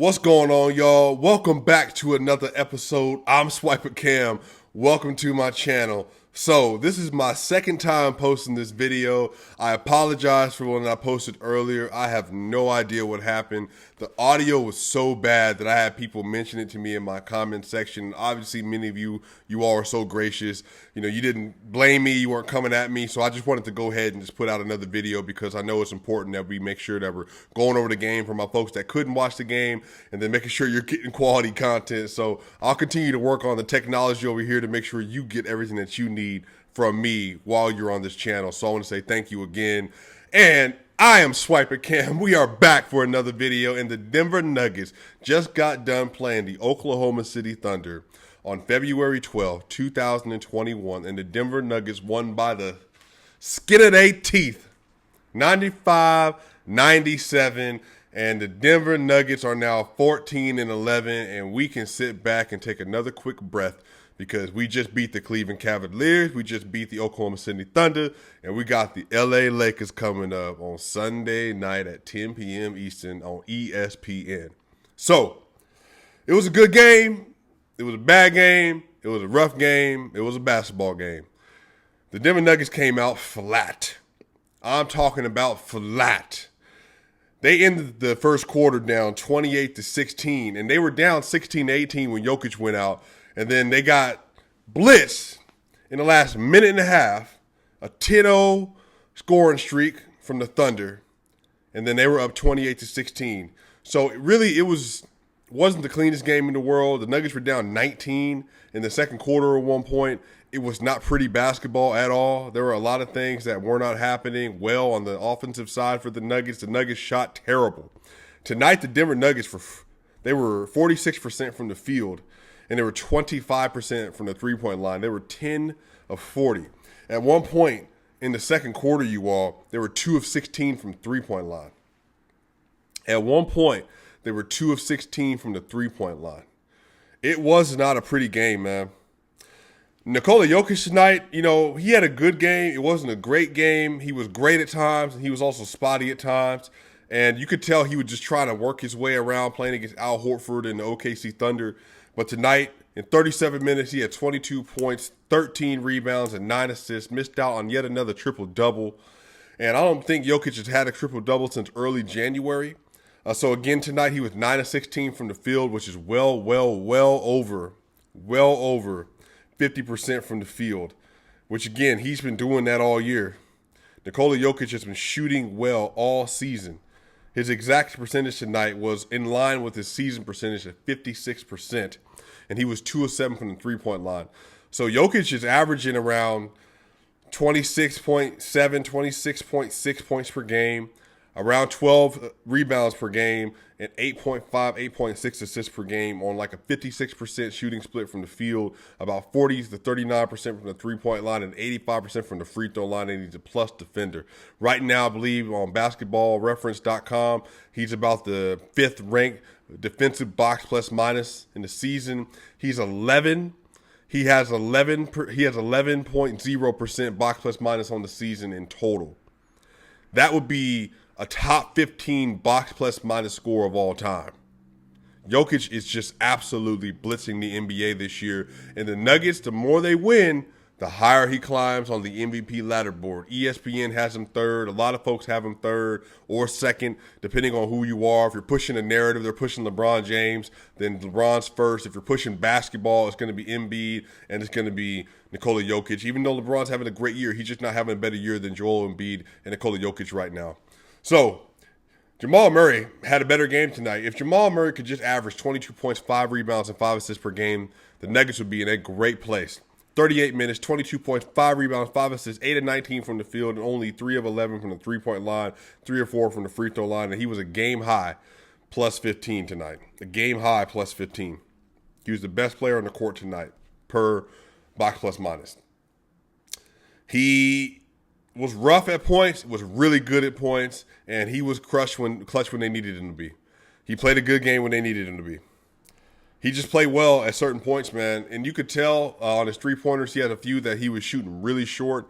What's going on, y'all? Welcome back to another episode. I'm SwipaCam. Welcome to my channel. So, this is my second time posting this video. I apologize for when I posted earlier. I have no idea what happened. The audio was so bad that I had people mention it to me in my comment section. Obviously, many of you all are so gracious. You know, you didn't blame me. You weren't coming at me. So I just wanted to go ahead and just put out another video because I know it's important that we make sure that we're going over the game for my folks that couldn't watch the game and then making sure you're getting quality content. So I'll continue to work on the technology over here to make sure you get everything that you need from me while you're on this channel. So I want to say thank you again. And I am SwipaCam. We are back for another video, and the Denver Nuggets just got done playing the Oklahoma City Thunder on February 12, 2021, and the Denver Nuggets won by the skin of their teeth, 95-97, and the Denver Nuggets are now 14-11, and we can sit back and take another quick breath because we just beat the Cleveland Cavaliers, we just beat the Oklahoma City Thunder, and we got the LA Lakers coming up on Sunday night at 10 p.m. Eastern on ESPN. So, it was a good game, it was a bad game, it was a rough game, it was a basketball game. The Denver Nuggets came out flat. I'm talking about flat. They ended the first quarter down 28-16, and they were down 16-18 when Jokic went out. And then they got blitzed in the last minute and a half, a 10-0 scoring streak from the Thunder, and then they were up 28-16. So it wasn't the cleanest game in the world. The Nuggets were down 19 in the second quarter at one point. It was not pretty basketball at all. There were a lot of things that were not happening well on the offensive side for the Nuggets. The Nuggets shot terrible. Tonight, the Denver Nuggets, they were 46% from the field, and they were 25% from the three-point line. They were 10 of 40. At one point in the second quarter, they were 2 of 16 from three-point line. At one point, they were 2 of 16 from the three-point line. It was not a pretty game, man. Nikola Jokic tonight, he had a good game. It wasn't a great game. He was great at times, and he was also spotty at times. And you could tell he was just trying to work his way around playing against Al Horford and the OKC Thunder. But tonight, in 37 minutes, he had 22 points, 13 rebounds, and 9 assists. Missed out on yet another triple-double. And I don't think Jokic has had a triple-double since early January. So again, tonight, he was 9 of 16 from the field, which is well over 50% from the field. Which, again, he's been doing that all year. Nikola Jokic has been shooting well all season. His exact percentage tonight was in line with his season percentage at 56%, and he was 2 of 7 from the three-point line. So Jokic is averaging around 26.7, 26.6 points per game, around 12 rebounds per game, and 8.5, 8.6 assists per game on like a 56% shooting split from the field, about 40 to 39% from the three-point line, and 85% from the free throw line, and he's a plus defender. Right now, I believe on basketballreference.com, he's about the 5th ranked defensive box plus minus in the season. He has 11.0% box plus minus on the season in total. That would be a top 15 box plus minus score of all time. Jokic is just absolutely blitzing the NBA this year. And the Nuggets, the more they win, the higher he climbs on the MVP ladder board. ESPN has him third. A lot of folks have him third or second, depending on who you are. If you're pushing a narrative, they're pushing LeBron James, then LeBron's first. If you're pushing basketball, it's going to be Embiid, and it's going to be Nikola Jokic. Even though LeBron's having a great year, he's just not having a better year than Joel Embiid and Nikola Jokic right now. So, Jamal Murray had a better game tonight. If Jamal Murray could just average 22 points, 5 rebounds, and 5 assists per game, the Nuggets would be in a great place. 38 minutes, 22 points, 5 rebounds, 5 assists, 8 of 19 from the field, and only 3 of 11 from the three-point line, 3 or 4 from the free throw line, and he was a game-high plus 15 tonight. A game-high plus 15. He was the best player on the court tonight per box plus minus. He was rough at points, was really good at points, and he was clutch when they needed him to be. He played a good game when they needed him to be. He just played well at certain points, man. And you could tell on his three-pointers, he had a few that he was shooting really short.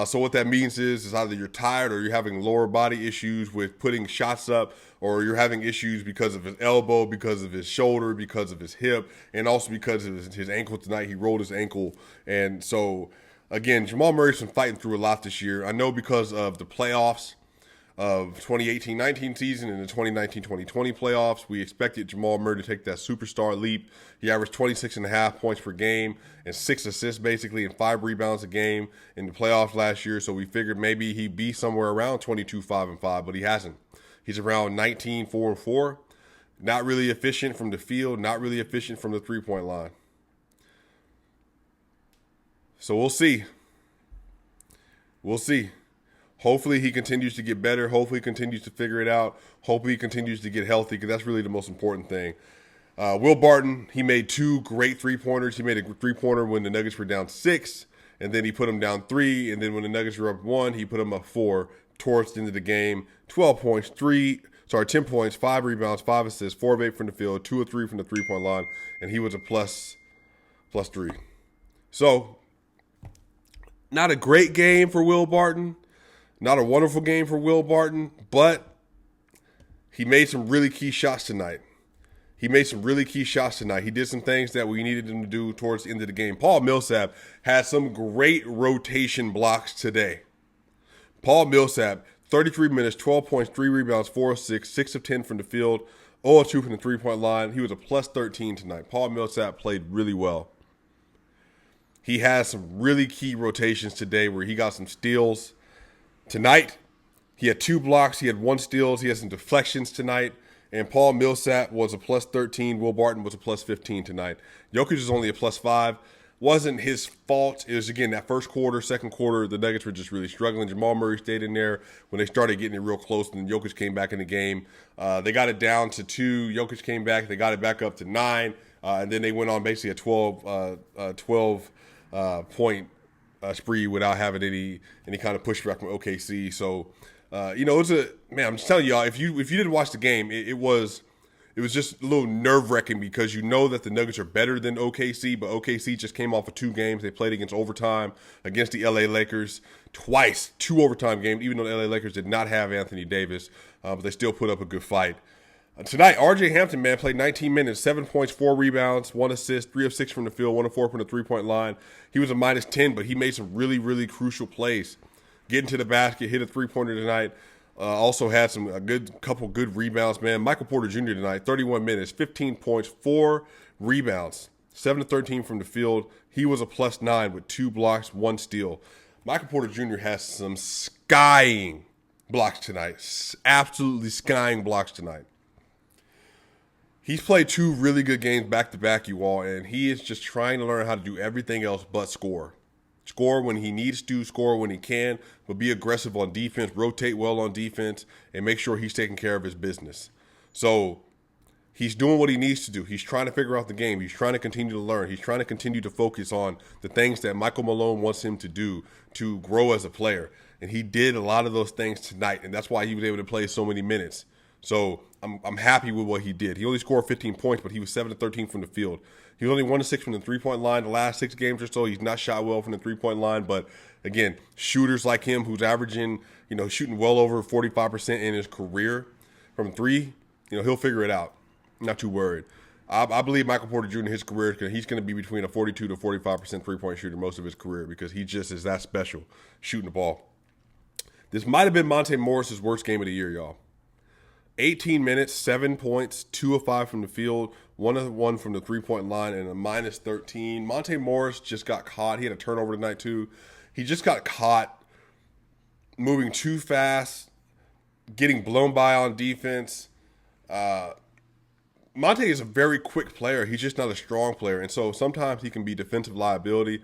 So what that means is either you're tired or you're having lower body issues with putting shots up, or you're having issues because of his elbow, because of his shoulder, because of his hip, and also because of his ankle tonight. He rolled his ankle. And so, again, Jamal Murray's been fighting through a lot this year. I know because of the playoffs of 2018-19 season and the 2019-2020 playoffs, we expected Jamal Murray to take that superstar leap. He averaged 26.5 points per game and 6 assists basically and 5 rebounds a game in the playoffs last year. So we figured maybe he'd be somewhere around 22-5-5, but he hasn't. He's around 19-4-4. Not really efficient from the field, not really efficient from the three-point line. So we'll see. We'll see. Hopefully he continues to get better. Hopefully he continues to figure it out. Hopefully he continues to get healthy, because that's really the most important thing. Will Barton, he made 2 great three-pointers. He made a three-pointer when the Nuggets were down 6, and then he put them down 3, and then when the Nuggets were up 1, he put them up 4 towards the end of the game. 12 points, 10 points, 5 rebounds, 5 assists, 4 of 8 from the field, 2 of 3 from the three-point line, and he was a plus 3. So, not a great game for Will Barton. Not a wonderful game for Will Barton, but he made some really key shots tonight. He did some things that we needed him to do towards the end of the game. Paul Millsap had some great rotation blocks today. Paul Millsap, 33 minutes, 12 points, 3 rebounds, 4 of 6, 6 of 10 from the field, 0 of 2 from the three-point line. He was a plus 13 tonight. Paul Millsap played really well. He has some really key rotations today where he got some steals. Tonight, he had 2 blocks. He had 1 steals. He had some deflections tonight. And Paul Millsap was a plus 13. Will Barton was a plus 15 tonight. Jokic was only a plus 5. Wasn't his fault. It was, again, that first quarter, second quarter, the Nuggets were just really struggling. Jamal Murray stayed in there when they started getting it real close, and then Jokic came back in the game. They got it down to 2. Jokic came back. They got it back up to 9. And then they went on basically a 12-point spree without having any kind of pushback from OKC. So, it's I'm just telling y'all, if you didn't watch the game, it was just a little nerve-wracking, because you know that the Nuggets are better than OKC, but OKC just came off of 2 games. They played against overtime against the LA Lakers twice, 2 overtime games, even though the LA Lakers did not have Anthony Davis, but they still put up a good fight. Tonight, RJ Hampton, man, played 19 minutes, 7 points, 4 rebounds, 1 assist, 3 of 6 from the field, 1 of 4 from the three-point line. He was a minus 10, but he made some really, really crucial plays. Getting to the basket, hit a three-pointer tonight. Also had a couple good rebounds, man. Michael Porter Jr. tonight, 31 minutes, 15 points, 4 rebounds, 7 of 13 from the field. He was a plus 9 with 2 blocks, 1 steal. Michael Porter Jr. has some skying blocks tonight, absolutely skying blocks tonight. He's played 2 really good games back-to-back, you all, and he is just trying to learn how to do everything else but score. Score when he needs to, score when he can, but be aggressive on defense, rotate well on defense, and make sure he's taking care of his business. So he's doing what he needs to do. He's trying to figure out the game. He's trying to continue to learn. He's trying to continue to focus on the things that Michael Malone wants him to do to grow as a player. And he did a lot of those things tonight, and that's why he was able to play so many minutes. So I'm happy with what he did. He only scored 15 points, but he was 7 of 13 from the field. He was only 1 of 6 from the three-point line the last 6 games or so. He's not shot well from the three-point line, but again, shooters like him who's averaging, shooting well over 45% in his career from 3, he'll figure it out. I'm not too worried. I believe Michael Porter Jr. in his career, he's going to be between a 42 to 45% three-point shooter most of his career, because he just is that special shooting the ball. This might have been Monte Morris's worst game of the year, y'all. 18 minutes, 7 points, 2 of 5 from the field, 1 of 1 from the three-point line, and a minus 13. Monte Morris just got caught. He had a turnover tonight, too. He just got caught moving too fast, getting blown by on defense. Monte is a very quick player. He's just not a strong player, and so sometimes he can be defensive liability.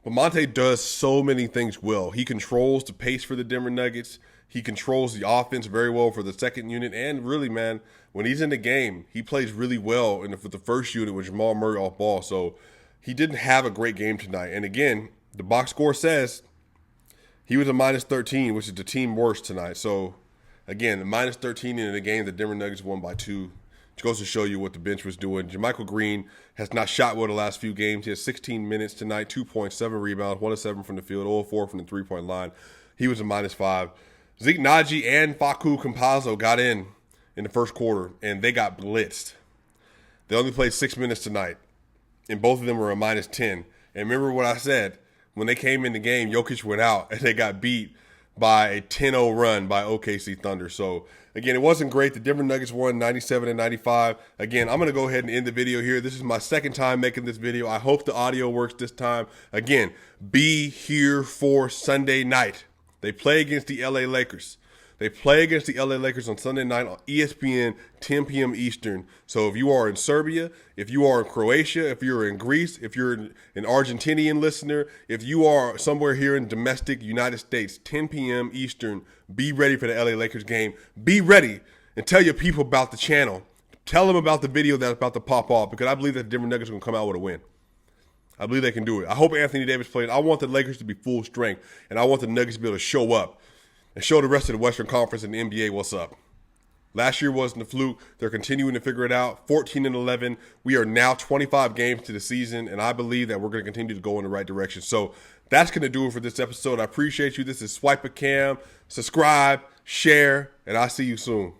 But Monte does so many things well. He controls the pace for the Denver Nuggets. He controls the offense very well for the second unit. And really, man, when he's in the game, he plays really well for the first unit with Jamal Murray off ball. So he didn't have a great game tonight. And again, the box score says he was a minus 13, which is the team worst tonight. So again, the minus 13 in a game the Denver Nuggets won by 2 which goes to show you what the bench was doing. JaMychal Green has not shot well the last few games. He has 16 minutes tonight, 2 points, 7 rebounds, 1 of 7 from the field, 0 of 4 from the three-point line. He was a -5. Zeke Naji and Facu Campazzo got in the first quarter, and they got blitzed. They only played 6 minutes tonight, and both of them were a -10. And remember what I said, when they came in the game, Jokic went out, and they got beat by a 10-0 run by OKC Thunder. So, again, it wasn't great. The Denver Nuggets won 97-95. Again, I'm going to go ahead and end the video here. This is my second time making this video. I hope the audio works this time. Again, be here for Sunday night. They play against the LA Lakers. They play against the LA Lakers on Sunday night on ESPN, 10 p.m. Eastern. So if you are in Serbia, if you are in Croatia, if you're in Greece, if you're an Argentinian listener, if you are somewhere here in domestic United States, 10 p.m. Eastern, be ready for the LA Lakers game. Be ready and tell your people about the channel. Tell them about the video that's about to pop off, because I believe that the Denver Nuggets are going to come out with a win. I believe they can do it. I hope Anthony Davis plays. I want the Lakers to be full strength, and I want the Nuggets to be able to show up and show the rest of the Western Conference and the NBA what's up. Last year wasn't a fluke. They're continuing to figure it out. 14-11. We are now 25 games to the season, and I believe that we're going to continue to go in the right direction. So that's going to do it for this episode. I appreciate you. This is SwipaCam. Subscribe, share, and I'll see you soon.